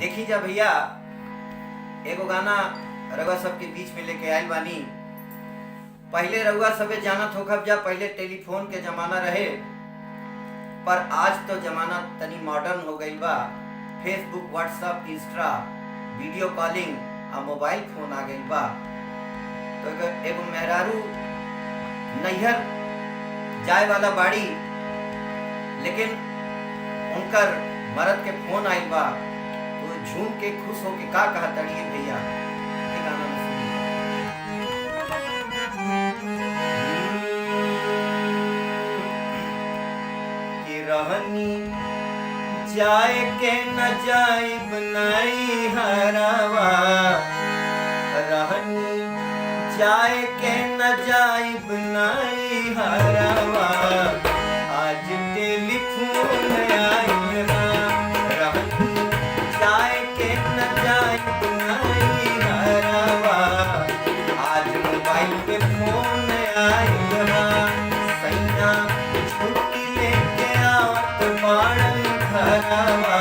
देखी जा भैया, एगो गाना रउआ सबके बीच में लेके आइल बानी। पहले रउआ सबे जानत होखब जा, पहले टेलीफोन के जमाना रहे, पर आज तो जमाना तनी मॉडर्न हो गईल बा। Facebook, WhatsApp, Insta, video calling आ मोबाइल फोन आ गईल बा। तो एगो मेहरारू नैहर जाए वाला बाड़ी, लेकिन उनकर मरद के फोन आइल बा, तो झूम के खुश होके का कहतड़ी भैया, ये गाना में कि रहनी जाए के न जाई बनाई हरावा, रहनी जाए के न जाई बनाई हरावा, आज टेलीफोन आई ना। रहनी जाए के न जाई बनाई हरावा, आज मोबाइल पे फोन आई ना। सैया छुट्टी लेके आवत बाड़न घरवा,